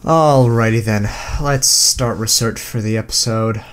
Alrighty then, let's start research for the episode.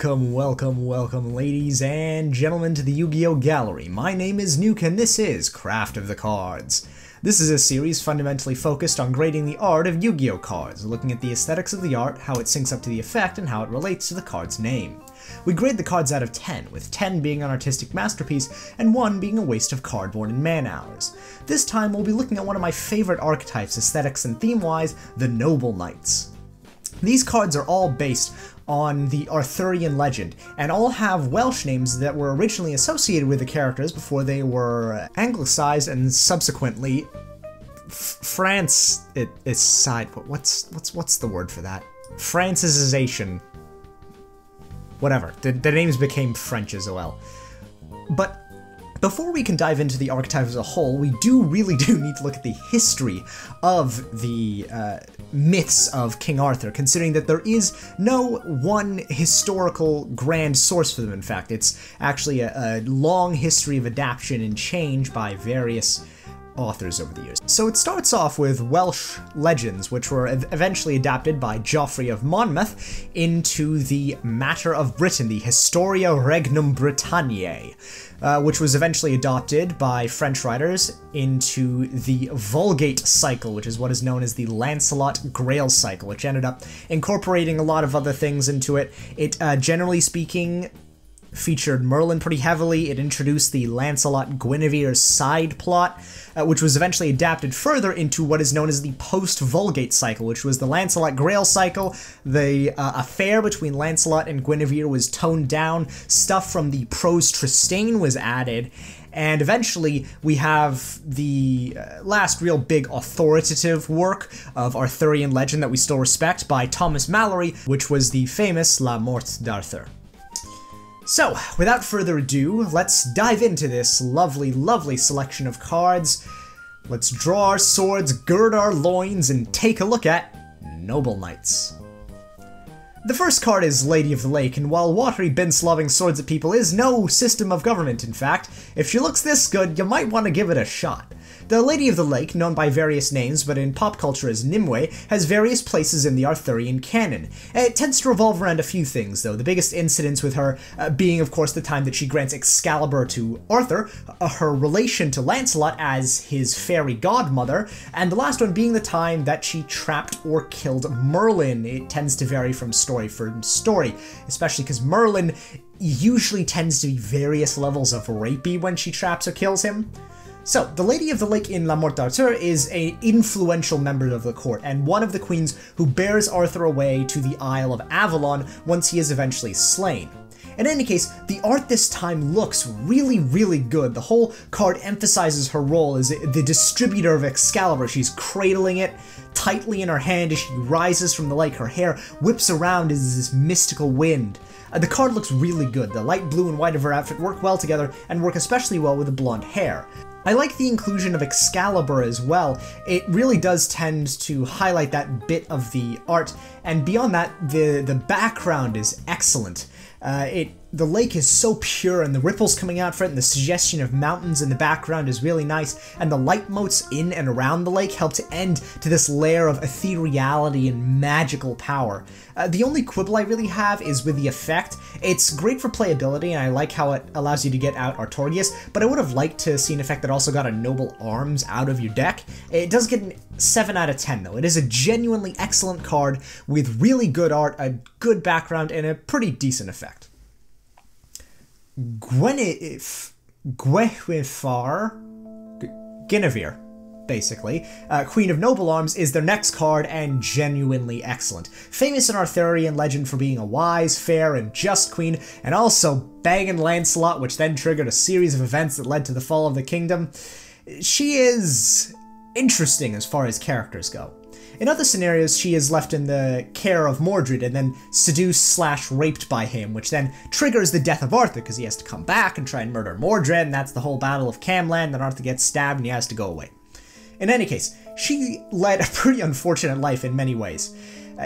Welcome, ladies and gentlemen, to the Yu-Gi-Oh! Gallery. My name is Nuke, and this is Craft of the Cards. This is a series fundamentally focused on grading the art of Yu-Gi-Oh! Cards, looking at the aesthetics of the art, how it syncs up to the effect, and how it relates to the card's name. We grade the cards out of 10, with 10 being an artistic masterpiece, and 1 being a waste of cardboard and man-hours. This time we'll be looking at one of my favorite archetypes, aesthetics and theme-wise, the Noble Knights. These cards are all based on the Arthurian legend, and all have Welsh names that were originally associated with the characters before they were anglicized and subsequently what's the word for that? Francization. Whatever. The names became French as well. But before we can dive into the archetype as a whole, we really do need to look at the history of the myths of King Arthur, considering that there is no one historical grand source for them. In fact, it's actually a long history of adaptation and change by various authors over the years. So it starts off with Welsh legends, which were eventually adapted by Geoffrey of Monmouth into the Matter of Britain, the Historia Regnum Britanniae, which was eventually adopted by French writers into the Vulgate cycle, which is what is known as the Lancelot Grail cycle, which ended up incorporating a lot of other things into it. It, generally speaking, featured Merlin pretty heavily. It introduced the Lancelot-Guinevere side plot, which was eventually adapted further into what is known as the post-Vulgate cycle, which was the Lancelot Grail cycle. The affair between Lancelot and Guinevere was toned down, stuff from the Prose Tristain was added, and eventually we have the last real big authoritative work of Arthurian legend that we still respect by Thomas Malory, which was the famous La Morte d'Arthur. So, without further ado, let's dive into this lovely, lovely selection of cards. Let's draw our swords, gird our loins, and take a look at Noble Knights. The first card is Lady of the Lake, and while watery bince loving swords at people is no system of government, in fact, if she looks this good, you might want to give it a shot. The Lady of the Lake, known by various names but in pop culture as Nimue, has various places in the Arthurian canon. It tends to revolve around a few things, though, the biggest incidents with her being, of course, the time that she grants Excalibur to Arthur, her relation to Lancelot as his fairy godmother, and the last one being the time that she trapped or killed Merlin. It tends to vary from story for story, especially because Merlin usually tends to be various levels of rapey when she traps or kills him. So, the Lady of the Lake in La Morte d'Arthur is an influential member of the court, and one of the queens who bears Arthur away to the Isle of Avalon once he is eventually slain. In any case, the art this time looks really, really good. The whole card emphasizes her role as the distributor of Excalibur. She's cradling it tightly in her hand as she rises from the lake. Her hair whips around as this mystical wind. The card looks really good. The light blue and white of her outfit work well together, and work especially well with the blonde hair. I like the inclusion of Excalibur as well. It really does tend to highlight that bit of the art, and beyond that, the background is excellent. The lake is so pure, and the ripples coming out from it, and the suggestion of mountains in the background is really nice, and the light motes in and around the lake help to end to this layer of ethereality and magical power. The only quibble I really have is with the effect. It's great for playability, and I like how it allows you to get out Artorias, but I would have liked to see an effect that also got a Noble Arms out of your deck. It does get an 7 out of 10, though. It is a genuinely excellent card with really good art, a good background, and a pretty decent effect. Guinevere, basically. Queen of Noble Arms is their next card and genuinely excellent. Famous in Arthurian legend for being a wise, fair, and just queen, and also banging Lancelot, which then triggered a series of events that led to the fall of the kingdom. She is interesting as far as characters go. In other scenarios, she is left in the care of Mordred and then seduced/raped by him, which then triggers the death of Arthur because he has to come back and try and murder Mordred, and that's the whole Battle of Camlann. Then Arthur gets stabbed and he has to go away. In any case, she led a pretty unfortunate life in many ways.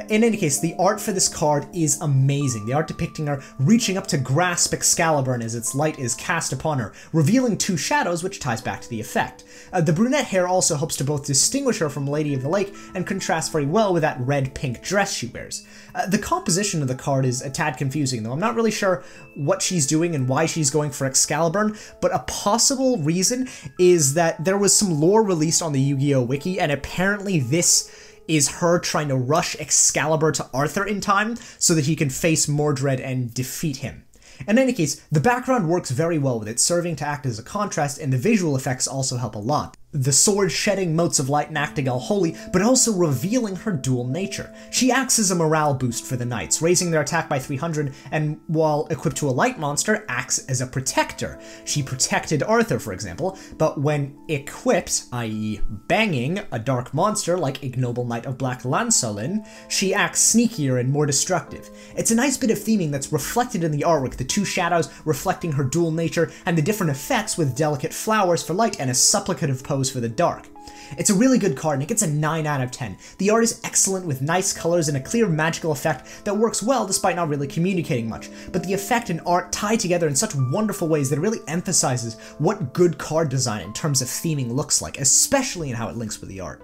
In any case, the art for this card is amazing. The art depicting her reaching up to grasp Excalibur as its light is cast upon her, revealing two shadows, which ties back to the effect. The brunette hair also helps to both distinguish her from Lady of the Lake and contrasts very well with that red-pink dress she wears. The composition of the card is a tad confusing, though. I'm not really sure what she's doing and why she's going for Excalibur, but a possible reason is that there was some lore released on the Yu-Gi-Oh! Wiki, and apparently this is her trying to rush Excalibur to Arthur in time so that he can face Mordred and defeat him. In any case, the background works very well with it, serving to act as a contrast, and the visual effects also help a lot. The sword shedding motes of light and acting all holy, but also revealing her dual nature. She acts as a morale boost for the knights, raising their attack by 300, and while equipped to a light monster, acts as a protector. She protected Arthur, for example, but when equipped, i.e. banging, a dark monster like Ignoble Knight of Black Lancelin, she acts sneakier and more destructive. It's a nice bit of theming that's reflected in the artwork, the two shadows reflecting her dual nature, and the different effects with delicate flowers for light and a supplicative pose for the dark. It's a really good card and it gets a 9 out of 10. The art is excellent with nice colors and a clear magical effect that works well despite not really communicating much, but the effect and art tie together in such wonderful ways that it really emphasizes what good card design in terms of theming looks like, especially in how it links with the art.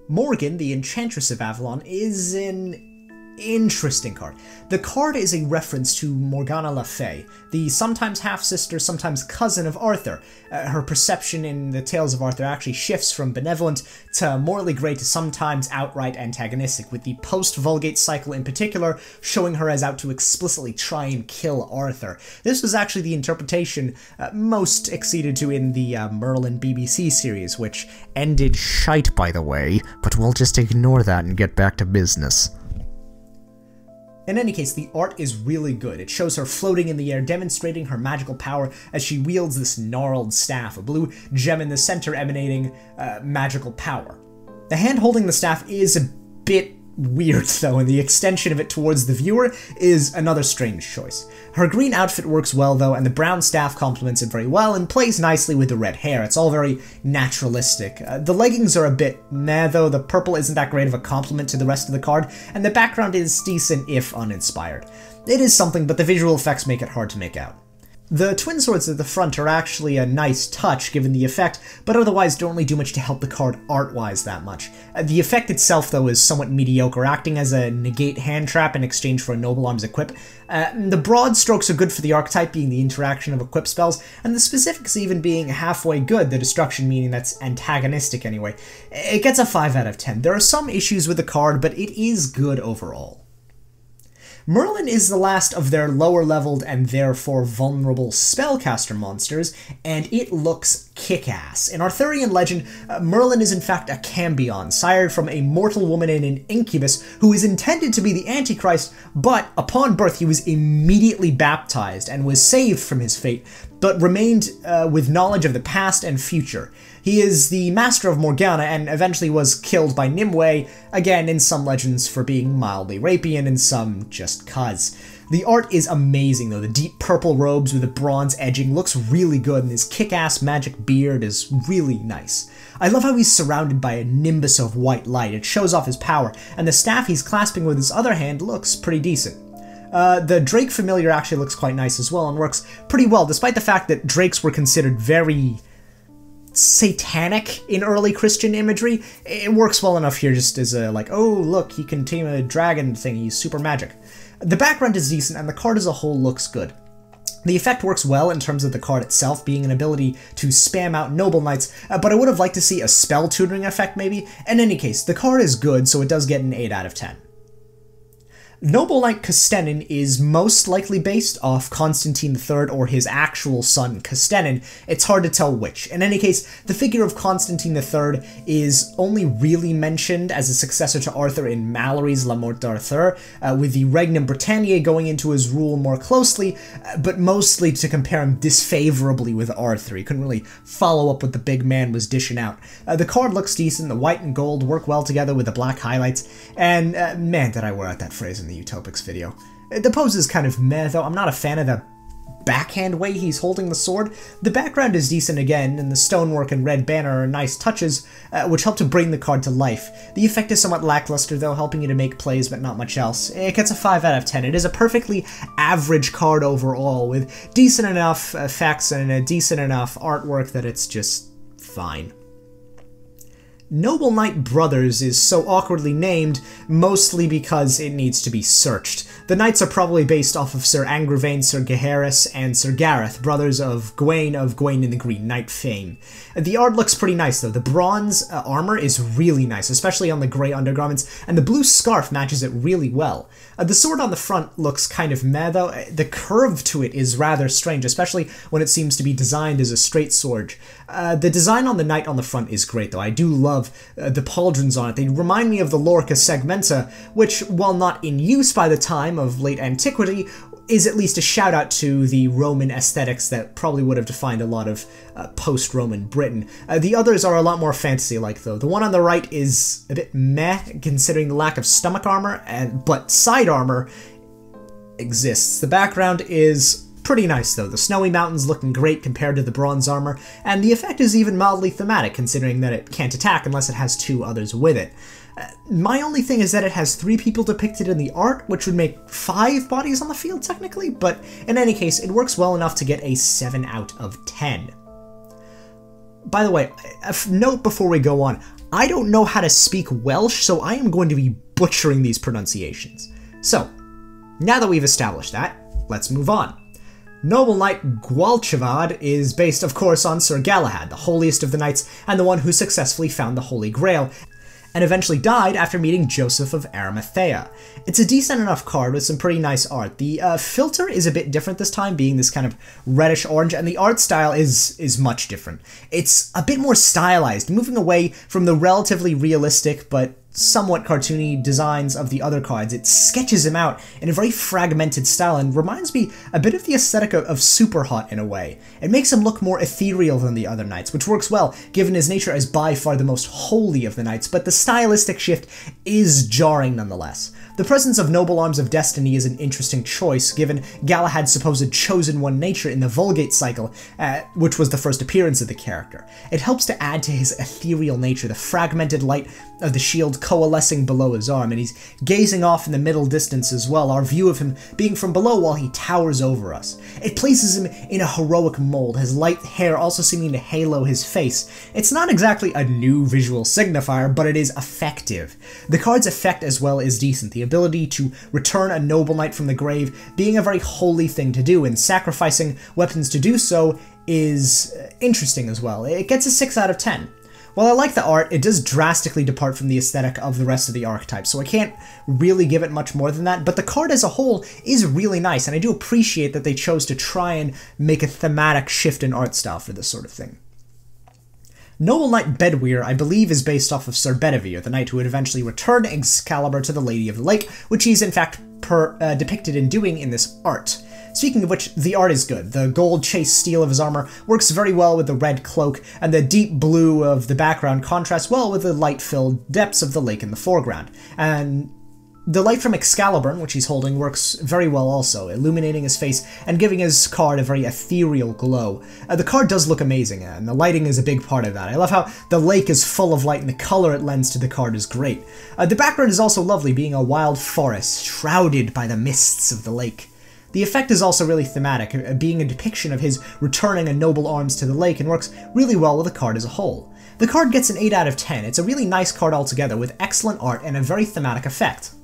Morgan, the Enchantress of Avalon, is an interesting card. The card is a reference to Morgana Le Fay, the sometimes half-sister, sometimes cousin of Arthur. Her perception in the Tales of Arthur actually shifts from benevolent to morally grey to sometimes outright antagonistic, with the post-Vulgate cycle in particular showing her as out to explicitly try and kill Arthur. This was actually the interpretation most acceded to in the Merlin BBC series, which ended shite, by the way, but we'll just ignore that and get back to business. In any case, the art is really good. It shows her floating in the air, demonstrating her magical power as she wields this gnarled staff, a blue gem in the center emanating magical power. The hand holding the staff is a bit weird, though, and the extension of it towards the viewer is another strange choice. Her green outfit works well, though, and the brown staff complements it very well and plays nicely with the red hair. It's all very naturalistic. The leggings are a bit meh, though. The purple isn't that great of a compliment to the rest of the card, and the background is decent if uninspired. It is something, but the visual effects make it hard to make out. The twin swords at the front are actually a nice touch given the effect, but otherwise don't really do much to help the card art-wise that much. The effect itself, though, is somewhat mediocre, acting as a negate hand trap in exchange for a Noble Arms equip. The broad strokes are good for the archetype, being the interaction of equip spells, and the specifics even being halfway good, the destruction meaning that's antagonistic anyway. It gets a 5 out of 10. There are some issues with the card, but it is good overall. Merlin is the last of their lower-leveled and therefore vulnerable spellcaster monsters, and it looks kick-ass. In Arthurian legend, Merlin is in fact a Cambion, sired from a mortal woman and an incubus who is intended to be the Antichrist, but upon birth he was immediately baptized and was saved from his fate, but remained with knowledge of the past and future. He is the master of Morgana and eventually was killed by Nimue, again in some legends for being mildly rapey and in some just cuz. The art is amazing though, the deep purple robes with the bronze edging looks really good and his kick-ass magic beard is really nice. I love how he's surrounded by a nimbus of white light, it shows off his power, and the staff he's clasping with his other hand looks pretty decent. The Drake familiar actually looks quite nice as well and works pretty well, despite the fact that Drakes were considered very satanic in early Christian imagery. It works well enough here just as a, like, oh look, he can tame a dragon thing, he's super magic. The background is decent and the card as a whole looks good. The effect works well in terms of the card itself being an ability to spam out Noble Knights, but I would have liked to see a spell tutoring effect maybe. In any case, the card is good, so it does get an 8 out of 10. Noble Knight Custennin is most likely based off Constantine III or his actual son Custennin. It's hard to tell which. In any case, the figure of Constantine III is only really mentioned as a successor to Arthur in Mallory's La Mort d'Arthur, with the Regnum Britanniae going into his rule more closely, but mostly to compare him disfavorably with Arthur. He couldn't really follow up what the big man was dishing out. The card looks decent, the white and gold work well together with the black highlights, and man did I wear out that phrase in the Utopics video. The pose is kind of meh though. I'm not a fan of the backhand way he's holding the sword. The background is decent again, and the stonework and red banner are nice touches, which help to bring the card to life. The effect is somewhat lackluster though, helping you to make plays but not much else. It gets a 5 out of 10. It is a perfectly average card overall, with decent enough effects and a decent enough artwork that it's just fine. Noble Knight Brothers is so awkwardly named, mostly because it needs to be searched. The knights are probably based off of Sir Angravane, Sir Gaheris, and Sir Gareth, brothers of Gawain in the Green Knight fame. The art looks pretty nice though. The bronze armor is really nice, especially on the grey undergarments, and the blue scarf matches it really well. The sword on the front looks kind of meh though. The curve to it is rather strange, especially when it seems to be designed as a straight sword. The design on the knight on the front is great though. I do love the pauldrons on it. They remind me of the Lorica Segmenta, which, while not in use by the time of late antiquity, is at least a shout out to the Roman aesthetics that probably would have defined a lot of post-Roman Britain. The others are a lot more fantasy-like though. The one on the right is a bit meh, considering the lack of stomach armor, but side armor exists. The background is pretty nice though. The snowy mountains looking great compared to the bronze armor, and the effect is even mildly thematic considering that it can't attack unless it has 2 others with it. My only thing is that it has 3 people depicted in the art, which would make 5 bodies on the field technically, but in any case, it works well enough to get a 7 out of 10. By the way, a note before we go on, I don't know how to speak Welsh, so I am going to be butchering these pronunciations. So, now that we've established that, let's move on. Noble Knight Gwalchavad is based, of course, on Sir Galahad, the holiest of the knights and the one who successfully found the Holy Grail, and eventually died after meeting Joseph of Arimathea. It's a decent enough card with some pretty nice art. The filter is a bit different this time, being this kind of reddish orange, and the art style is much different. It's a bit more stylized, moving away from the relatively realistic but somewhat cartoony designs of the other cards. It sketches him out in a very fragmented style and reminds me a bit of the aesthetic of Superhot in a way. It makes him look more ethereal than the other knights, which works well given his nature as by far the most holy of the knights, but the stylistic shift is jarring nonetheless. The presence of Noble Arms of Destiny is an interesting choice, given Galahad's supposed Chosen One nature in the Vulgate cycle, which was the first appearance of the character. It helps to add to his ethereal nature, the fragmented light of the shield coalescing below his arm, and he's gazing off in the middle distance as well, our view of him being from below while he towers over us. It places him in a heroic mold, his light hair also seeming to halo his face. It's not exactly a new visual signifier, but it is effective. The card's effect as well is decent, the ability to return a noble knight from the grave being a very holy thing to do, and sacrificing weapons to do so is interesting as well. It gets a 6 out of 10. While I like the art, it does drastically depart from the aesthetic of the rest of the archetypes, so I can't really give it much more than that, but the card as a whole is really nice, and I do appreciate that they chose to try and make a thematic shift in art style for this sort of thing. Noble Knight Bedwyr, I believe, is based off of Sir Bedivere, the knight who would eventually return Excalibur to the Lady of the Lake, which he's in fact depicted in doing in this art. Speaking of which, the art is good. The gold chased steel of his armor works very well with the red cloak, and the deep blue of the background contrasts well with the light-filled depths of the lake in the foreground. And the light from Excalibur, which he's holding, works very well also, illuminating his face and giving his card a very ethereal glow. The card does look amazing, and the lighting is a big part of that. I love how the lake is full of light and the color it lends to the card is great. The background is also lovely, being a wild forest shrouded by the mists of the lake. The effect is also really thematic, being a depiction of his returning a noble arms to the lake, and works really well with the card as a whole. The card gets an 8 out of 10. It's a really nice card altogether, with excellent art and a very thematic effect.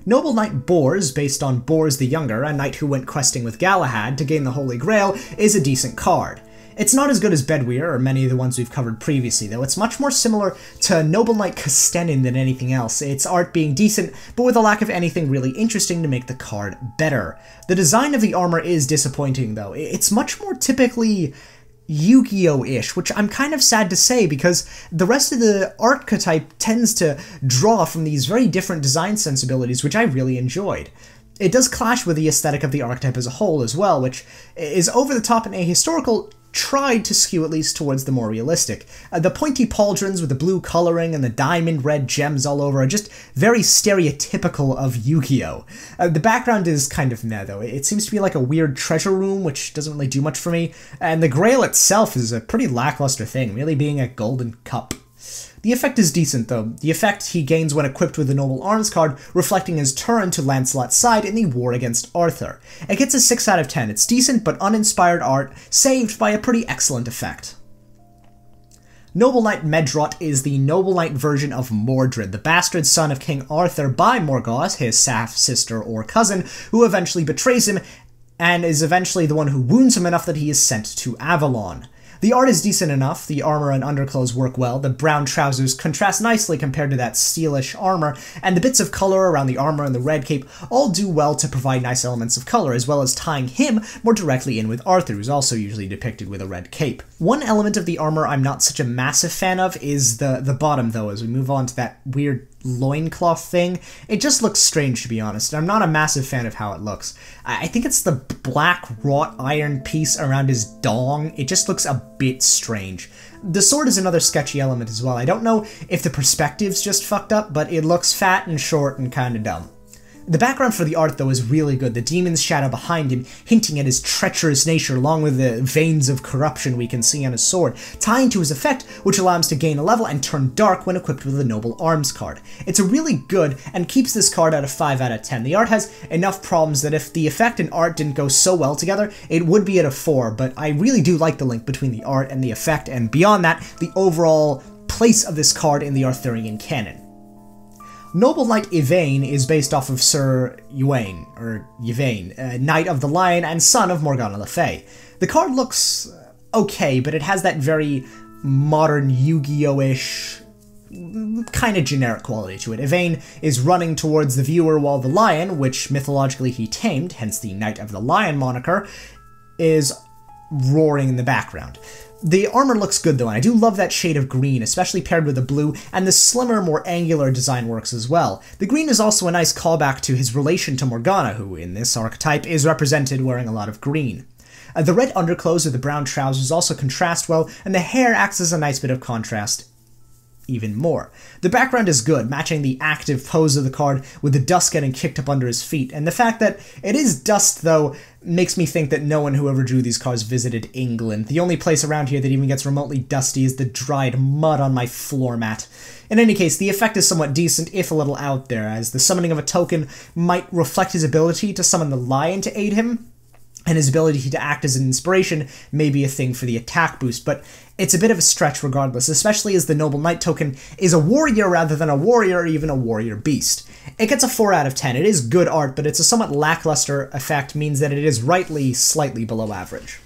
Noble Knight Bors, based on Bors the Younger, a knight who went questing with Galahad to gain the Holy Grail, is a decent card. It's not as good as Bedweir or many of the ones we've covered previously, though. It's much more similar to Noble Knight Kastenin than anything else, its art being decent, but with a lack of anything really interesting to make the card better. The design of the armor is disappointing, though. It's much more typically Yu-Gi-Oh-ish, which I'm kind of sad to say because the rest of the archetype tends to draw from these very different design sensibilities, which I really enjoyed. It does clash with the aesthetic of the archetype as a whole as well, which is over the top and ahistorical, tried to skew at least towards the more realistic. The pointy pauldrons with the blue coloring and the diamond red gems all over are just very stereotypical of Yu-Gi-Oh! The background is kind of meh though. It seems to be like a weird treasure room, which doesn't really do much for me, and the grail itself is a pretty lackluster thing, really being a golden cup. The effect is decent though, the effect he gains when equipped with the Noble Arms card, reflecting his turn to Lancelot's side in the war against Arthur. It gets a 6 out of 10, it's decent but uninspired art, saved by a pretty excellent effect. Noble Knight Medrot is the Noble Knight version of Mordred, the bastard son of King Arthur by Morgause, his half-sister or cousin, who eventually betrays him and is eventually the one who wounds him enough that he is sent to Avalon. The art is decent enough, the armor and underclothes work well, the brown trousers contrast nicely compared to that steelish armor, and the bits of color around the armor and the red cape all do well to provide nice elements of color, as well as tying him more directly in with Arthur, who's also usually depicted with a red cape. One element of the armor I'm not such a massive fan of is the bottom, though, as we move on to that weird loincloth thing. It just looks strange, to be honest, and I'm not a massive fan of how it looks. I think it's the black wrought iron piece around his dong. It just looks a bit strange. The sword is another sketchy element as well. I don't know if the perspective's just fucked up, but it looks fat and short and kinda dumb. The background for the art, though, is really good. The demon's shadow behind him, hinting at his treacherous nature, along with the veins of corruption we can see on his sword, tying to his effect, which allows him to gain a level and turn dark when equipped with the Noble Arms card. It's a really good, and keeps this card at a 5 out of 10. The art has enough problems that if the effect and art didn't go so well together, it would be at a 4, but I really do like the link between the art and the effect, and beyond that, the overall place of this card in the Arthurian canon. Noble Knight Yvain is based off of Sir Yvain, Knight of the Lion and son of Morgana Le Fay. The card looks okay, but it has that very modern Yu-Gi-Oh-ish kind of generic quality to it. Yvain is running towards the viewer while the lion, which mythologically he tamed, hence the Knight of the Lion moniker, is roaring in the background. The armor looks good though, and I do love that shade of green, especially paired with the blue, and the slimmer, more angular design works as well. The green is also a nice callback to his relation to Morgana, who in this archetype is represented wearing a lot of green. The red underclothes with the brown trousers also contrast well, and the hair acts as a nice bit of contrast even more. The background is good, matching the active pose of the card with the dust getting kicked up under his feet, and the fact that it is dust, though, makes me think that no one who ever drew these cards visited England. The only place around here that even gets remotely dusty is the dried mud on my floor mat. In any case, the effect is somewhat decent, if a little out there, as the summoning of a token might reflect his ability to summon the lion to aid him, and his ability to act as an inspiration may be a thing for the attack boost, but it's a bit of a stretch regardless, especially as the Noble Knight token is a warrior rather than a warrior or even a warrior beast. It gets a 4 out of 10. It is good art, but its a somewhat lackluster effect means that it is rightly slightly below average.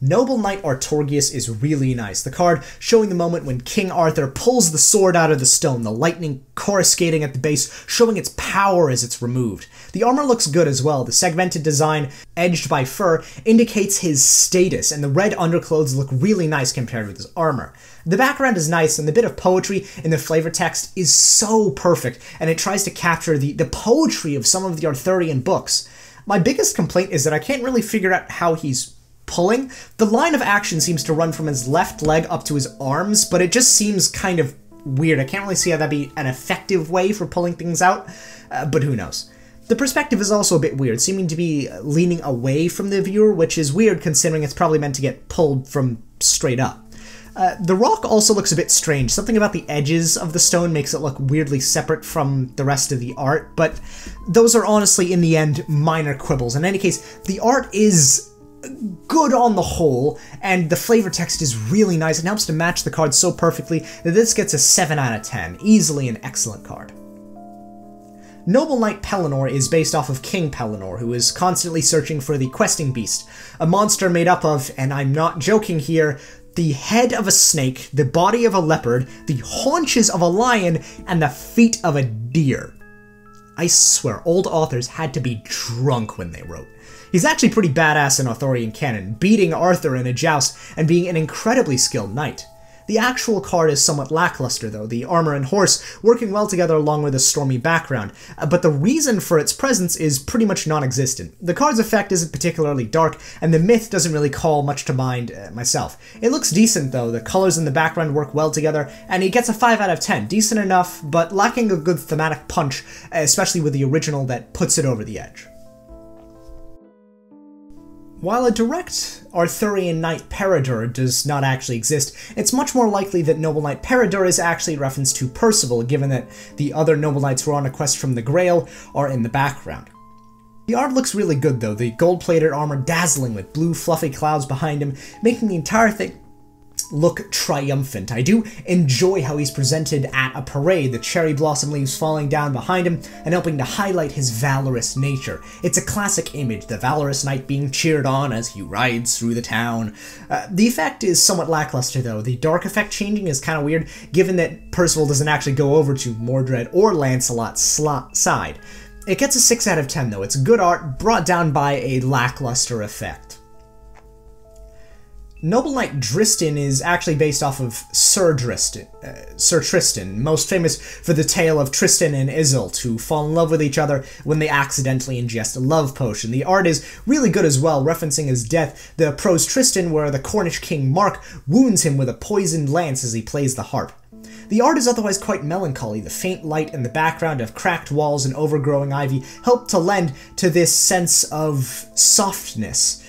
Noble Knight Artorius is really nice. The card showing the moment when King Arthur pulls the sword out of the stone, the lightning coruscating at the base, showing its power as it's removed. The armor looks good as well. The segmented design, edged by fur, indicates his status, and the red underclothes look really nice compared with his armor. The background is nice, and the bit of poetry in the flavor text is so perfect, and it tries to capture the poetry of some of the Arthurian books. My biggest complaint is that I can't really figure out how he's pulling. The line of action seems to run from his left leg up to his arms, but it just seems kind of weird. I can't really see how that'd be an effective way for pulling things out, but who knows. The perspective is also a bit weird, seeming to be leaning away from the viewer, which is weird considering it's probably meant to get pulled from straight up. The rock also looks a bit strange. Something about the edges of the stone makes it look weirdly separate from the rest of the art, but those are honestly, in the end, minor quibbles. In any case, the art is good on the whole, and the flavor text is really nice and helps to match the card so perfectly that this gets a 7 out of 10. Easily an excellent card. Noble Knight Pellinor is based off of King Pellinor, who is constantly searching for the questing beast, a monster made up of, and I'm not joking here, the head of a snake, the body of a leopard, the haunches of a lion, and the feet of a deer. I swear, old authors had to be drunk when they wrote. He's actually pretty badass in Arthurian canon, beating Arthur in a joust and being an incredibly skilled knight. The actual card is somewhat lackluster though, the armor and horse working well together along with a stormy background, but the reason for its presence is pretty much non-existent. The card's effect isn't particularly dark, and the myth doesn't really call much to mind myself. It looks decent though, the colors in the background work well together, and it gets a 5 out of 10, decent enough, but lacking a good thematic punch, especially with the original that puts it over the edge. While a direct Arthurian Knight Peredur does not actually exist, it's much more likely that Noble Knight Peredur is actually a reference to Percival, given that the other Noble Knights who are on a quest from the Grail are in the background. The art looks really good though, the gold-plated armor dazzling with blue fluffy clouds behind him, making the entire thing look triumphant. I do enjoy how he's presented at a parade, the cherry blossom leaves falling down behind him and helping to highlight his valorous nature. It's a classic image, the valorous knight being cheered on as he rides through the town. The effect is somewhat lackluster though. The dark effect changing is kind of weird, given that Percival doesn't actually go over to Mordred or Lancelot's side. It gets a 6 out of 10 though. It's good art brought down by a lackluster effect. Noble Knight Dristan is actually based off of Sir Tristan, most famous for the tale of Tristan and Isolde, who fall in love with each other when they accidentally ingest a love potion. The art is really good as well, referencing his death, the prose Tristan where the Cornish king Mark wounds him with a poisoned lance as he plays the harp. The art is otherwise quite melancholy. The faint light in the background of cracked walls and overgrowing ivy help to lend to this sense of softness.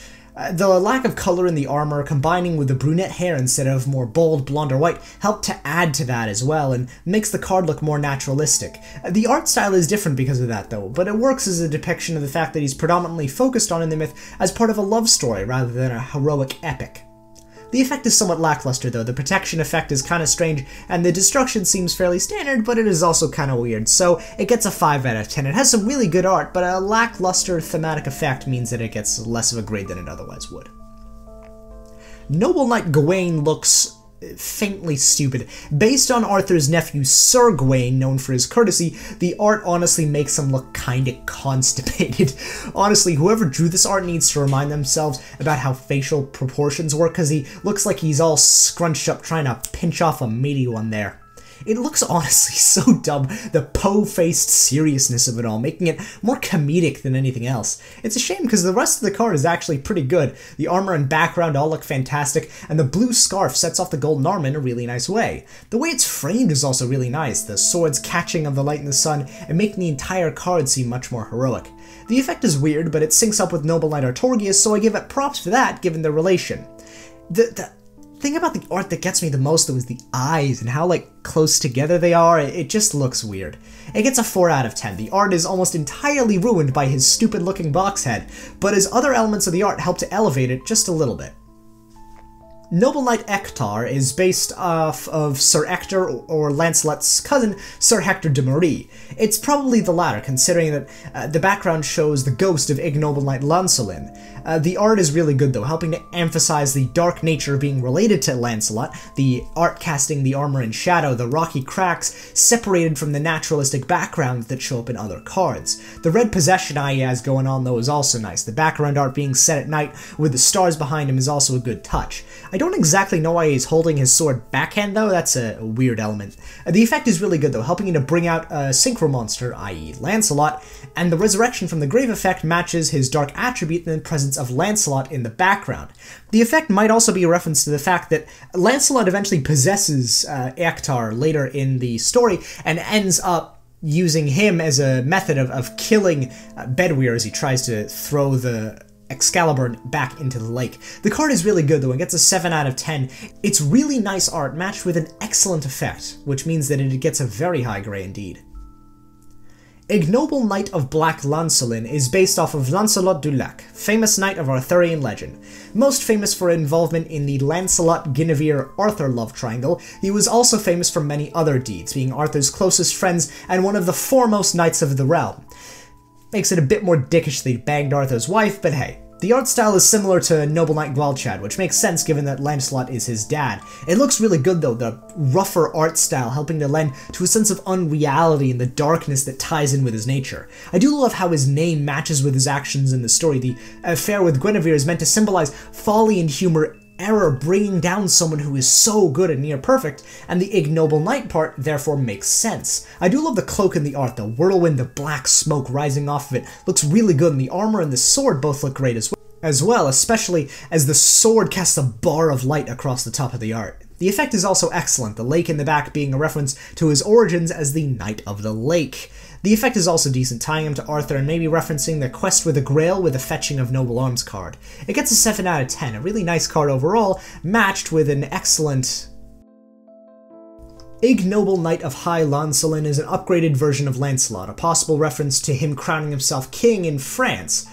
The lack of color in the armor, combining with the brunette hair instead of more bold blonde or white, help to add to that as well, and makes the card look more naturalistic. The art style is different because of that though, but it works as a depiction of the fact that he's predominantly focused on in the myth as part of a love story rather than a heroic epic. The effect is somewhat lackluster though, the protection effect is kind of strange, and the destruction seems fairly standard, but it is also kind of weird, so it gets a 5 out of 10. It has some really good art, but a lackluster thematic effect means that it gets less of a grade than it otherwise would. Noble Knight Gawain looks faintly stupid. Based on Arthur's nephew Sir Gawain, known for his courtesy, the art honestly makes him look kinda constipated. Honestly, whoever drew this art needs to remind themselves about how facial proportions work, because he looks like he's all scrunched up trying to pinch off a meaty one there. It looks honestly so dumb, the po-faced seriousness of it all, making it more comedic than anything else. It's a shame because the rest of the card is actually pretty good. The armor and background all look fantastic, and the blue scarf sets off the golden armor in a really nice way. The way it's framed is also really nice, the sword's catching of the light in the sun and making the entire card seem much more heroic. The effect is weird, but it syncs up with Noble Knight Artorius, so I give it props for that given the relation. The thing about the art that gets me the most though is the eyes and how close together they are. It just looks weird. It gets a 4 out of 10. The art is almost entirely ruined by his stupid looking box head, but his other elements of the art help to elevate it just a little bit. Noble Knight Ector is based off of Sir Ector or Lancelot's cousin, Sir Hector de Marie. It's probably the latter, considering that the background shows the ghost of ignoble Knight Lancelin. The art is really good though, helping to emphasize the dark nature of being related to Lancelot, the art casting the armor in shadow, the rocky cracks separated from the naturalistic background that show up in other cards. The red possession eye he has going on though is also nice. The background art being set at night with the stars behind him is also a good touch. I don't exactly know why he's holding his sword backhand though, that's a weird element. The effect is really good though, helping him to bring out a synchro monster, i.e. Lancelot, and the resurrection from the grave effect matches his dark attribute in the presence of Lancelot in the background. The effect might also be a reference to the fact that Lancelot eventually possesses Ector later in the story and ends up using him as a method of killing Bedwyr as he tries to throw the Excalibur back into the lake. The card is really good though and gets a 7 out of 10. It's really nice art matched with an excellent effect, which means that it gets a very high grade indeed. Ignoble Knight of Black Lancelin is based off of Lancelot du Lac, famous knight of Arthurian legend. Most famous for involvement in the Lancelot-Guinevere-Arthur love triangle, he was also famous for many other deeds, being Arthur's closest friends and one of the foremost knights of the realm. Makes it a bit more dickish that he banged Arthur's wife, but hey. The art style is similar to Noble Knight Gwalchad, which makes sense given that Lancelot is his dad. It looks really good though, the rougher art style helping to lend to a sense of unreality and the darkness that ties in with his nature. I do love how his name matches with his actions in the story. The affair with Guinevere is meant to symbolize folly and humor, error bringing down someone who is so good and near perfect, and the ignoble knight part therefore makes sense. I do love the cloak in the art, the whirlwind, the black smoke rising off of it looks really good, and the armor and the sword both look great as well, especially as the sword casts a bar of light across the top of the art. The effect is also excellent, the lake in the back being a reference to his origins as the Knight of the Lake. The effect is also decent, tying him to Arthur and maybe referencing the quest with the Grail with the fetching of Noble Arms card. It gets a 7 out of 10, a really nice card overall, matched with an excellent... Ignoble Knight of High Lancelin is an upgraded version of Lancelot, a possible reference to him crowning himself king in France.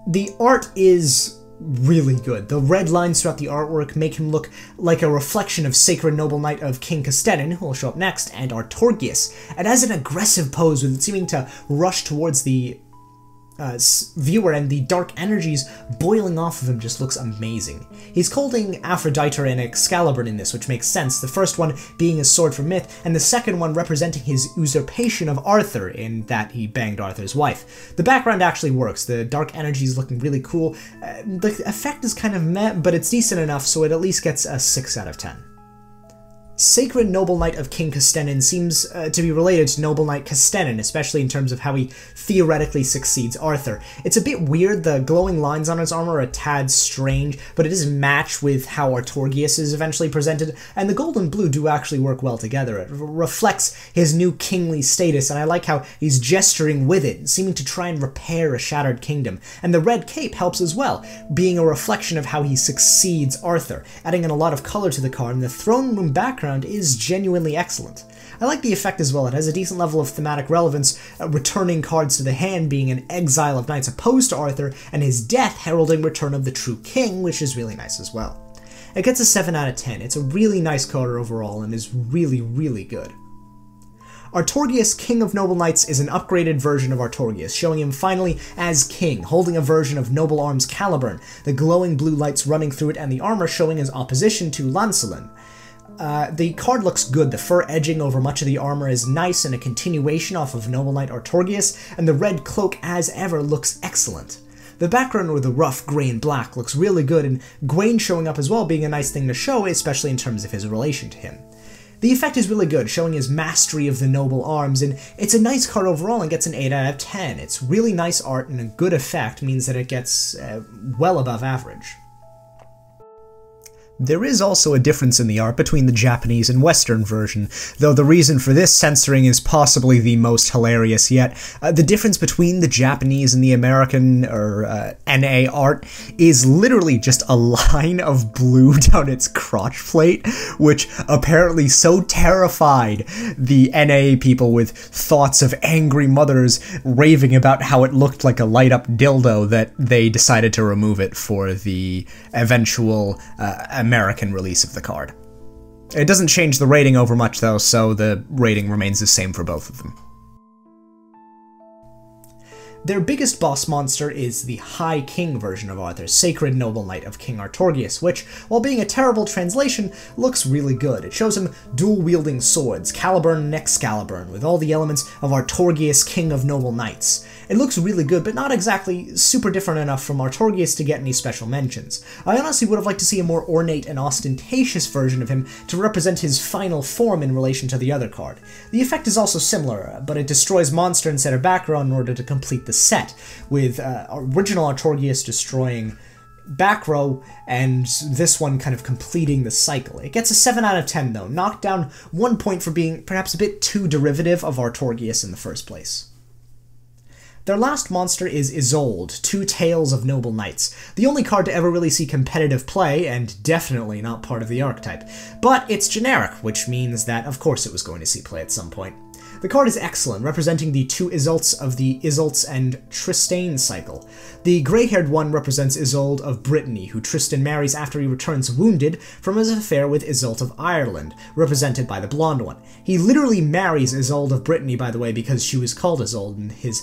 The art is really good. The red lines throughout the artwork make him look like a reflection of Sacred Noble Knight of King Castellan, who will show up next, and Artorgius. It has an aggressive pose with it seeming to rush towards the viewer, and the dark energies boiling off of him just looks amazing. He's holding Aphrodite and Excalibur in this, which makes sense, the first one being his sword from myth, and the second one representing his usurpation of Arthur in that he banged Arthur's wife. The background actually works, the dark energy is looking really cool. The effect is kind of meh, but it's decent enough, so it at least gets a 6 out of 10. Sacred Noble Knight of King Castellan seems to be related to Noble Knight Castellan, especially in terms of how he theoretically succeeds Arthur. It's a bit weird, the glowing lines on his armor are a tad strange, but it does match with how Artorgius is eventually presented, and the gold and blue do actually work well together. It reflects his new kingly status, and I like how he's gesturing with it, seeming to try and repair a shattered kingdom. And the red cape helps as well, being a reflection of how he succeeds Arthur, adding in a lot of color to the card, and the throne room background is genuinely excellent. I like the effect as well, it has a decent level of thematic relevance, returning cards to the hand being an exile of knights opposed to Arthur, and his death heralding return of the true king, which is really nice as well. It gets a 7 out of 10, it's a really nice card overall and is really, really good. Artorgius, King of Noble Knights, is an upgraded version of Artorgius, showing him finally as king, holding a version of Noble Arms Caliburn, the glowing blue lights running through it and the armor showing his opposition to Lancelin. The card looks good, the fur edging over much of the armor is nice and a continuation off of Noble Knight Artorgius, and the red cloak, as ever, looks excellent. The background with the rough grey and black looks really good, and Gawain showing up as well being a nice thing to show, especially in terms of his relation to him. The effect is really good, showing his mastery of the noble arms, and it's a nice card overall and gets an 8 out of 10. It's really nice art, and a good effect means that it gets well above average. There is also a difference in the art between the Japanese and Western version, though the reason for this censoring is possibly the most hilarious yet. The difference between the Japanese and the American, or NA art, is literally just a line of blue down its crotch plate, which apparently so terrified the NA people with thoughts of angry mothers raving about how it looked like a light-up dildo that they decided to remove it for the eventual American release of the card. It doesn't change the rating over much though, so the rating remains the same for both of them. Their biggest boss monster is the High King version of Arthur, Sacred Noble Knight of King Artorgius, which, while being a terrible translation, looks really good. It shows him dual-wielding swords, Caliburn and Excalibur, with all the elements of Artorgius, King of Noble Knights. It looks really good, but not exactly super different enough from Artorgius to get any special mentions. I honestly would have liked to see a more ornate and ostentatious version of him to represent his final form in relation to the other card. The effect is also similar, but it destroys monster instead of background in order to complete the set, with original Artorgius destroying back row, and this one kind of completing the cycle. It gets a 7 out of 10 though, knocked down 1 point for being perhaps a bit too derivative of Artorgius in the first place. Their last monster is Isolde, Two Tales of Noble Knights, the only card to ever really see competitive play, and definitely not part of the archetype. But it's generic, which means that of course it was going to see play at some point. The card is excellent, representing the two Isolts of the Isolts and Tristane cycle. The grey-haired one represents Isolde of Brittany, who Tristan marries after he returns wounded from his affair with Isolde of Ireland, represented by the blonde one. He literally marries Isolde of Brittany, by the way, because she was called Isolde, and his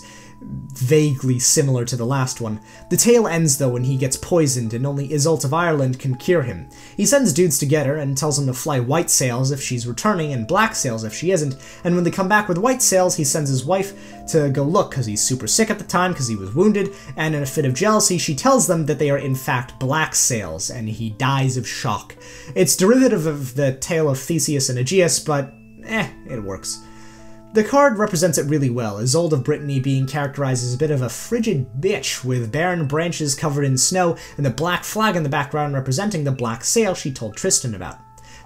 vaguely similar to the last one. The tale ends, though, when he gets poisoned, and only Isolde of Ireland can cure him. He sends dudes to get her, and tells them to fly white sails if she's returning, and black sails if she isn't, and when they come back with white sails, he sends his wife to go look, because he's super sick at the time, because he was wounded, and in a fit of jealousy, she tells them that they are in fact black sails, and he dies of shock. It's derivative of the tale of Theseus and Aegeus, but it works. The card represents it really well, Isolde of Brittany being characterized as a bit of a frigid bitch, with barren branches covered in snow, and the black flag in the background representing the black sail she told Tristan about.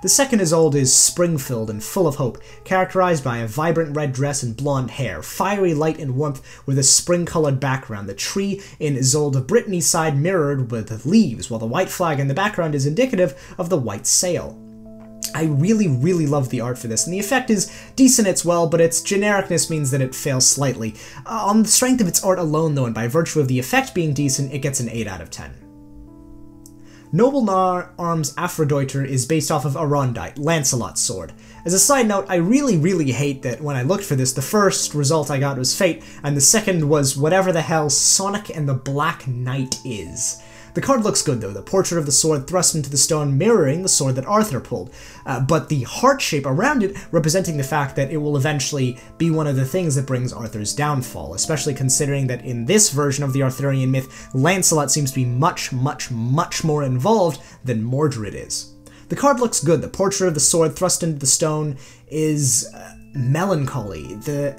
The second Isolde is spring-filled and full of hope, characterized by a vibrant red dress and blonde hair, fiery light and warmth with a spring-colored background, the tree in Isolde of Brittany's side mirrored with leaves, while the white flag in the background is indicative of the white sail. I really love the art for this, and the effect is decent as well, but its genericness means that it fails slightly. On the strength of its art alone, though, and by virtue of the effect being decent, it gets an 8 out of 10. Noble Arms Aphroditer is based off of Arondite, Lancelot's sword. As a side note, I really hate that when I looked for this, the first result I got was Fate, and the second was whatever the hell Sonic and the Black Knight is. The card looks good, though, the portrait of the sword thrust into the stone mirroring the sword that Arthur pulled, but the heart shape around it representing the fact that it will eventually be one of the things that brings Arthur's downfall, especially considering that in this version of the Arthurian myth, Lancelot seems to be much more involved than Mordred is. The card looks good, the portrait of the sword thrust into the stone is melancholy,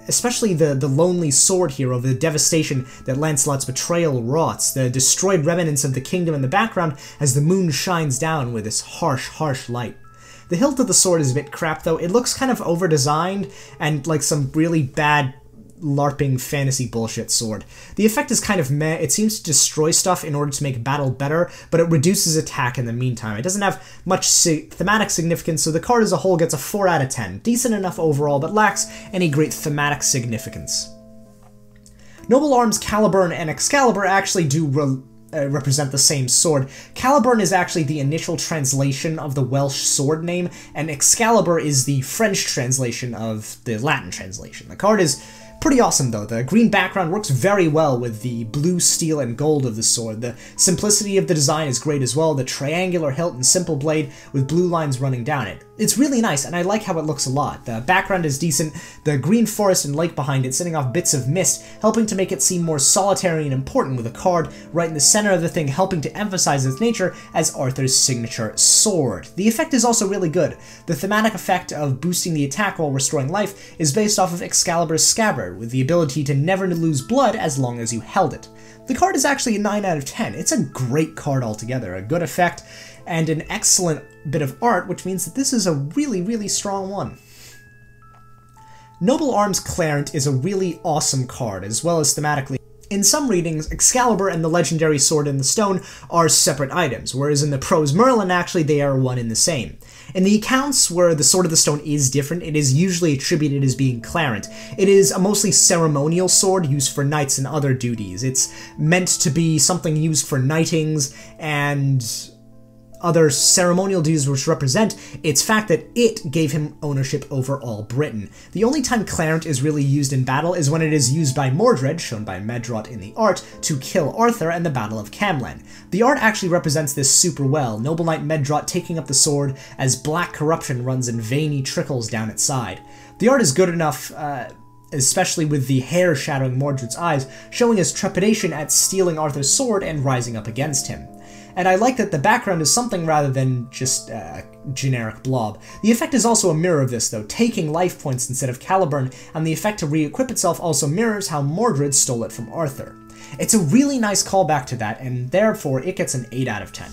especially the lonely sword here over the devastation that Lancelot's betrayal wroughts, the destroyed remnants of the kingdom in the background as the moon shines down with this harsh light. The hilt of the sword is a bit crap, though. It looks kind of over-designed and like some really bad LARPing fantasy bullshit sword. The effect is kind of meh. It seems to destroy stuff in order to make battle better, but it reduces attack in the meantime. It doesn't have much thematic significance, so the card as a whole gets a 4 out of 10. Decent enough overall, but lacks any great thematic significance. Noble Arms Caliburn and Excalibur actually do represent the same sword. Caliburn is actually the initial translation of the Welsh sword name, and Excalibur is the French translation of the Latin translation. The card is pretty awesome, though. The green background works very well with the blue, steel, and gold of the sword. The simplicity of the design is great as well, the triangular hilt and simple blade with blue lines running down it. It's really nice, and I like how it looks a lot. The background is decent, the green forest and lake behind it sending off bits of mist, helping to make it seem more solitary and important, with a card right in the center of the thing helping to emphasize its nature as Arthur's signature sword. The effect is also really good. The thematic effect of boosting the attack while restoring life is based off of Excalibur's scabbard, with the ability to never lose blood as long as you held it. The card is actually a 9 out of 10. It's a great card altogether, a good effect, and an excellent bit of art, which means that this is a really strong one. Noble Arms Clarent is a really awesome card, as well as thematically. In some readings, Excalibur and the legendary Sword in the Stone are separate items, whereas in the prose Merlin, actually they are one and the same. In the accounts where the Sword of the Stone is different, it is usually attributed as being Clarent. It is a mostly ceremonial sword used for knights and other duties. It's meant to be something used for knightings and other ceremonial duties which represent its fact that it gave him ownership over all Britain. The only time Clarent is really used in battle is when it is used by Mordred, shown by Medrot in the art, to kill Arthur in the Battle of Camlan. The art actually represents this super well, Noble Knight Medrot taking up the sword as black corruption runs in veiny trickles down its side. The art is good enough, especially with the hair shadowing Mordred's eyes, showing his trepidation at stealing Arthur's sword and rising up against him. And I like that the background is something rather than just a generic blob. The effect is also a mirror of this, though, taking life points instead of Caliburn, and the effect to re-equip itself also mirrors how Mordred stole it from Arthur. It's a really nice callback to that, and therefore it gets an 8 out of 10.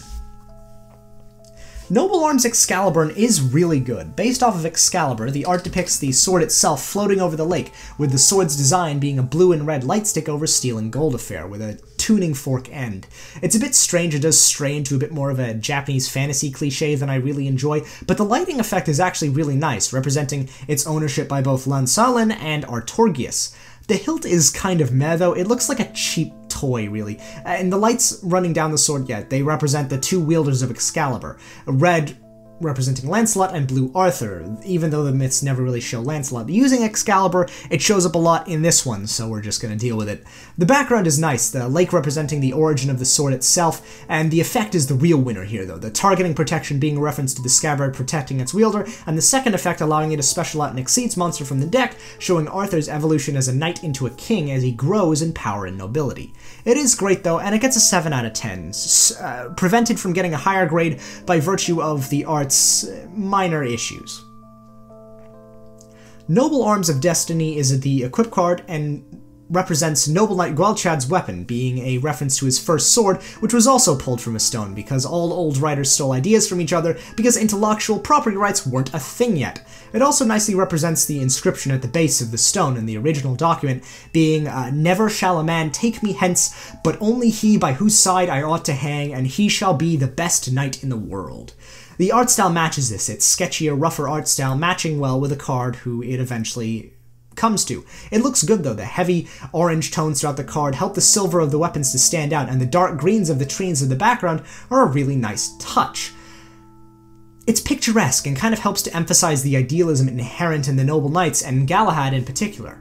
Noble Arms Excalibur is really good. Based off of Excalibur, the art depicts the sword itself floating over the lake, with the sword's design being a blue and red lightstick over steel and gold affair, with a tuning fork end. It's a bit strange, it does stray into a bit more of a Japanese fantasy cliche than I really enjoy, but the lighting effect is actually really nice, representing its ownership by both Lansalin and Artorgius. The hilt is kind of meh though, it looks like a cheap toy really, and the lights running down the sword, yeah, they represent the two wielders of Excalibur, red representing Lancelot and blue Arthur, even though the myths never really show Lancelot using Excalibur, it shows up a lot in this one, so we're just gonna deal with it. The background is nice, the lake representing the origin of the sword itself, and the effect is the real winner here though, the targeting protection being a reference to the scabbard protecting its wielder, and the second effect allowing it to special out an Exceeds monster from the deck, showing Arthur's evolution as a knight into a king as he grows in power and nobility. It is great though, and it gets a 7 out of 10, prevented from getting a higher grade by virtue of the art's minor issues. Noble Arms of Destiny is the equip card and represents Noble Knight Gwalchad's weapon, being a reference to his first sword, which was also pulled from a stone because all old writers stole ideas from each other because intellectual property rights weren't a thing yet. It also nicely represents the inscription at the base of the stone in the original document, being, "Never shall a man take me hence, but only he by whose side I ought to hang, and he shall be the best knight in the world." The art style matches this, it's sketchier, rougher art style, matching well with the card who it eventually comes to. It looks good though, the heavy orange tones throughout the card help the silver of the weapons to stand out, and the dark greens of the trees in the background are a really nice touch. It's picturesque and kind of helps to emphasize the idealism inherent in the Noble Knights, and Galahad in particular.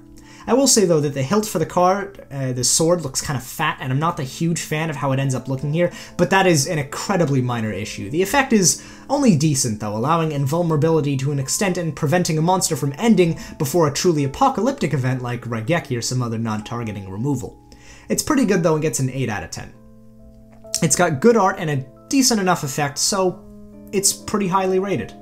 I will say though that the hilt for the card, the sword, looks kind of fat, and I'm not the huge fan of how it ends up looking here, but that is an incredibly minor issue. The effect is only decent though, allowing invulnerability to an extent and preventing a monster from ending before a truly apocalyptic event like Raigeki or some other non-targeting removal. It's pretty good though and gets an 8 out of 10. It's got good art and a decent enough effect, so it's pretty highly rated.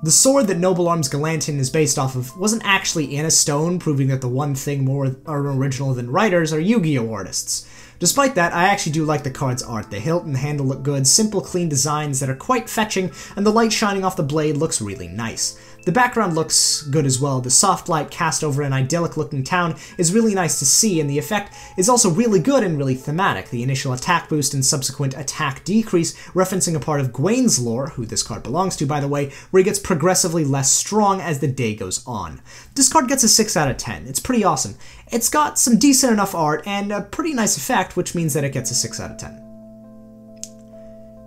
The sword that Noble Arms Galantin is based off of wasn't actually in a stone, proving that the one thing more original than writers are Yu-Gi-Oh! Artists. Despite that, I actually do like the card's art. The hilt and the handle look good, simple clean designs that are quite fetching, and the light shining off the blade looks really nice. The background looks good as well. The soft light cast over an idyllic looking town is really nice to see, and the effect is also really good and really thematic. The initial attack boost and subsequent attack decrease, referencing a part of Gwain's lore, who this card belongs to by the way, where he gets progressively less strong as the day goes on. This card gets a 6 out of 10. It's pretty awesome. It's got some decent enough art and a pretty nice effect, which means that it gets a 6 out of 10.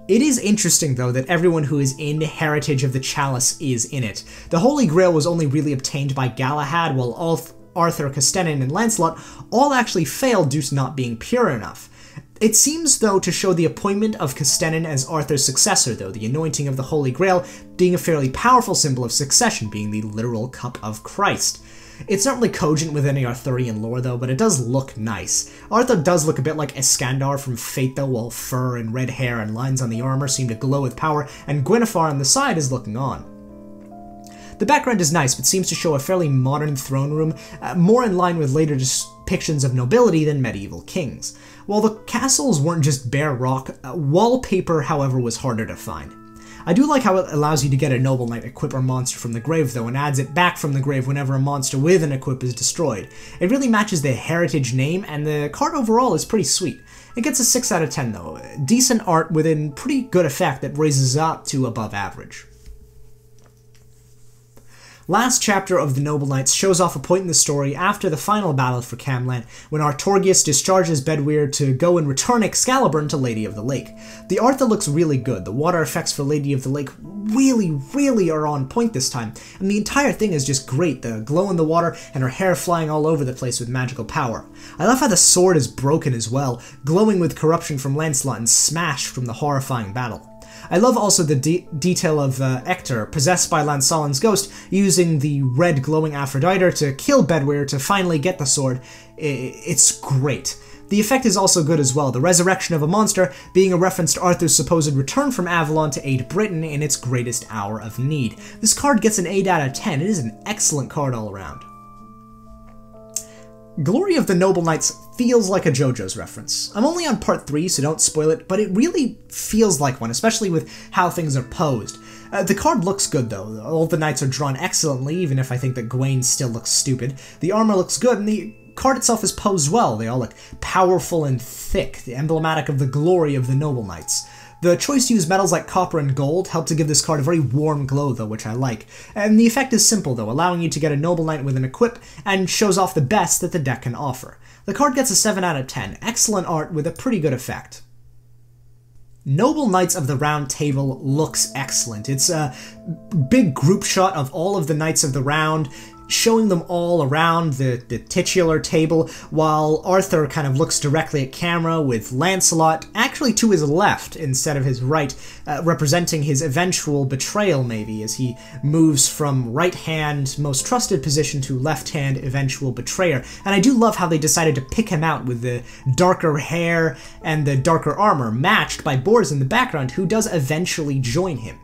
It is interesting, though, that everyone who is in Heritage of the Chalice is in it. The Holy Grail was only really obtained by Galahad, while Arthur, Custennin, and Lancelot all actually failed due to not being pure enough. It seems, though, to show the appointment of Custennin as Arthur's successor, though, the anointing of the Holy Grail being a fairly powerful symbol of succession, being the literal cup of Christ. It's not really cogent with any Arthurian lore though, but it does look nice. Arthur does look a bit like Iskandar from Fate though, while fur and red hair and lines on the armor seem to glow with power, and Gwynethar on the side is looking on. The background is nice, but seems to show a fairly modern throne room, more in line with later depictions of nobility than medieval kings. While the castles weren't just bare rock, wallpaper, however, was harder to find. I do like how it allows you to get a Noble Knight equip or monster from the grave though, and adds it back from the grave whenever a monster with an equip is destroyed. It really matches the Heritage name, and the card overall is pretty sweet. It gets a 6 out of 10 though, decent art within pretty good effect that raises up to above average. Last chapter of the Noble Knights shows off a point in the story after the final battle for Camlann, when Artorgius discharges Bedwyr to go and return Excalibur to Lady of the Lake. The art that looks really good, the water effects for Lady of the Lake really are on point this time, and the entire thing is just great, the glow in the water and her hair flying all over the place with magical power. I love how the sword is broken as well, glowing with corruption from Lancelot and smashed from the horrifying battle. I love also the detail of Hector, possessed by Lansalin's ghost, using the red glowing Aphrodite to kill Bedwyr to finally get the sword. It's great. The effect is also good as well, the resurrection of a monster being a reference to Arthur's supposed return from Avalon to aid Britain in its greatest hour of need. This card gets an 8 out of 10. It is an excellent card all around. Glory of the Noble Knights feels like a JoJo's reference. I'm only on part 3, so don't spoil it, but it really feels like one, especially with how things are posed. The card looks good though. All the knights are drawn excellently, even if I think that Gwaine still looks stupid. The armor looks good, and the card itself is posed well. They all look powerful and thick, emblematic of the glory of the noble knights. The choice to use metals like copper and gold help to give this card a very warm glow though, which I like. And the effect is simple though, allowing you to get a noble knight with an equip and shows off the best that the deck can offer. The card gets a 7 out of 10, excellent art with a pretty good effect. Noble Knights of the Round Table looks excellent. It's a big group shot of all of the Knights of the Round, showing them all around the titular table, while Arthur kind of looks directly at camera with Lancelot actually to his left instead of his right, representing his eventual betrayal maybe, as he moves from right-hand most trusted position to left-hand eventual betrayer. And I do love how they decided to pick him out with the darker hair and the darker armor, matched by Bors in the background, who does eventually join him.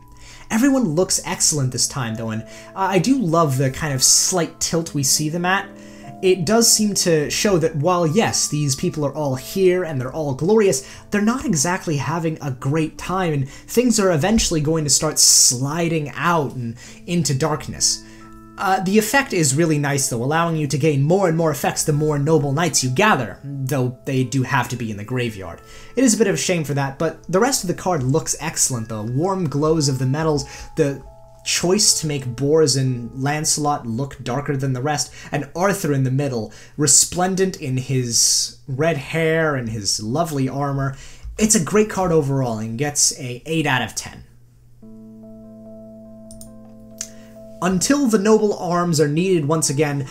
Everyone looks excellent this time, though, and I do love the kind of slight tilt we see them at. It does seem to show that while, yes, these people are all here and they're all glorious, they're not exactly having a great time, and things are eventually going to start sliding out and into darkness. The effect is really nice, though, allowing you to gain more and more effects the more noble knights you gather, though they do have to be in the graveyard. It is a bit of a shame for that, but the rest of the card looks excellent. The warm glows of the metals, the choice to make Bors and Lancelot look darker than the rest, and Arthur in the middle, resplendent in his red hair and his lovely armor. It's a great card overall and gets a 8 out of 10. Until the Noble Arms are needed once again,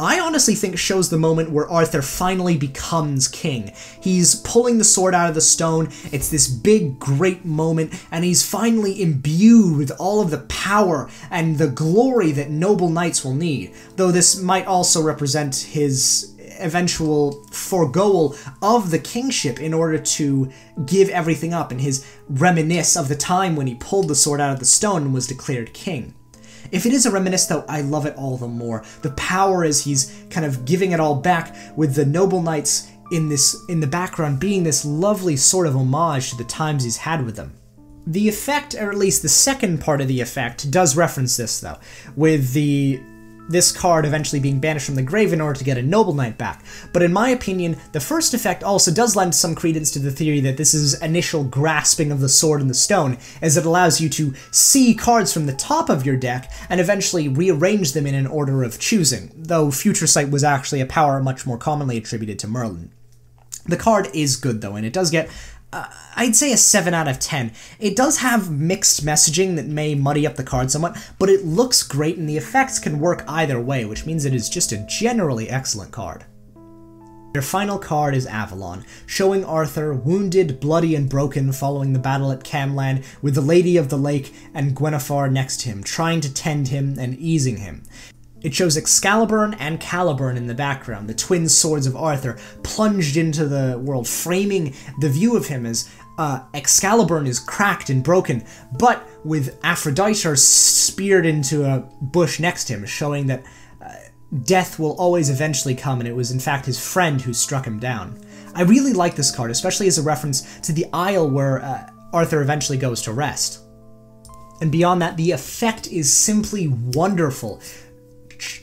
I honestly think shows the moment where Arthur finally becomes king. He's pulling the sword out of the stone, it's this big, great moment, and he's finally imbued with all of the power and the glory that noble knights will need, though this might also represent his eventual foregoal of the kingship in order to give everything up, and his reminisce of the time when he pulled the sword out of the stone and was declared king. If it is a reminisce, though, I love it all the more. The power as he's kind of giving it all back, with the noble knights in the background being this lovely sort of homage to the times he's had with them. The effect, or at least the second part of the effect, does reference this, though, with this card eventually being banished from the grave in order to get a noble knight back. But in my opinion, the first effect also does lend some credence to the theory that this is initial grasping of the sword and the stone, as it allows you to see cards from the top of your deck and eventually rearrange them in an order of choosing, though Future Sight was actually a power much more commonly attributed to Merlin. The card is good, though, and it does get I'd say a 7 out of 10. It does have mixed messaging that may muddy up the card somewhat, but it looks great and the effects can work either way, which means it is just a generally excellent card. Your final card is Avalon, showing Arthur wounded, bloody, and broken following the battle at Camlan, with the Lady of the Lake and Gwenevere next to him, trying to tend him and easing him. It shows Excalibur and Caliburn in the background, the twin swords of Arthur, plunged into the world, framing the view of him as Excalibur is cracked and broken, but with Aphrodite speared into a bush next to him, showing that death will always eventually come, and it was in fact his friend who struck him down. I really like this card, especially as a reference to the isle where Arthur eventually goes to rest. And beyond that, the effect is simply wonderful.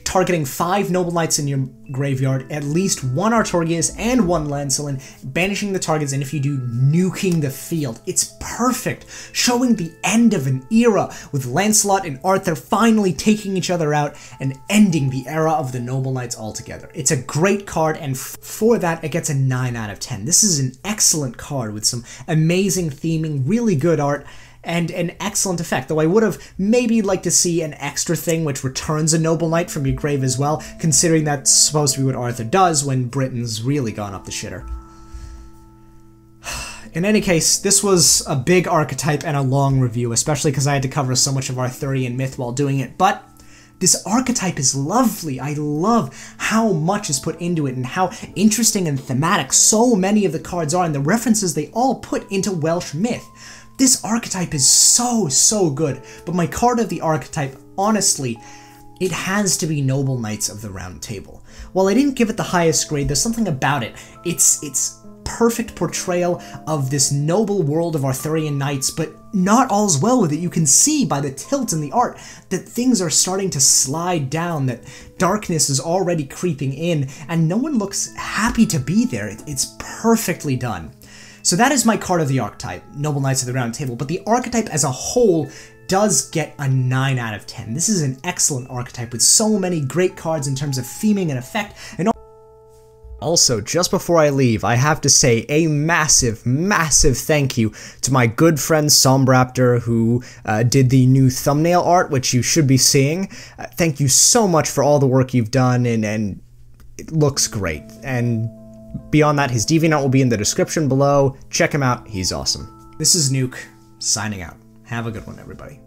Targeting 5 Noble Knights in your graveyard, at least 1 Artorias and 1 Lancelin, banishing the targets, and if you do, nuking the field. It's perfect, showing the end of an era, with Lancelot and Arthur finally taking each other out and ending the era of the Noble Knights altogether. It's a great card, and for that, it gets a 9 out of 10. This is an excellent card with some amazing theming, really good art, and an excellent effect, though I would have maybe liked to see an extra thing which returns a Noble Knight from your grave as well, considering that's supposed to be what Arthur does when Britain's really gone up the shitter. In any case, this was a big archetype and a long review, especially because I had to cover so much of Arthurian myth while doing it, but this archetype is lovely. I love how much is put into it and how interesting and thematic so many of the cards are and the references they all put into Welsh myth. This archetype is so good, but my card of the archetype, honestly, it has to be Noble Knights of the Round Table. While I didn't give it the highest grade, there's something about it. It's perfect portrayal of this noble world of Arthurian knights, but not all's well with it. You can see by the tilt in the art that things are starting to slide down, that darkness is already creeping in, and no one looks happy to be there. It's perfectly done. So that is my card of the archetype, Noble Knights of the Round Table, but the archetype as a whole does get a 9 out of 10. This is an excellent archetype with so many great cards in terms of theming and effect, and also, just before I leave, I have to say a massive, massive thank you to my good friend Sombraptor, who did the new thumbnail art, which you should be seeing. Thank you so much for all the work you've done, and it looks great. And beyond that, his DeviantArt will be in the description below. Check him out, he's awesome. This is Nuke, signing out. Have a good one, everybody.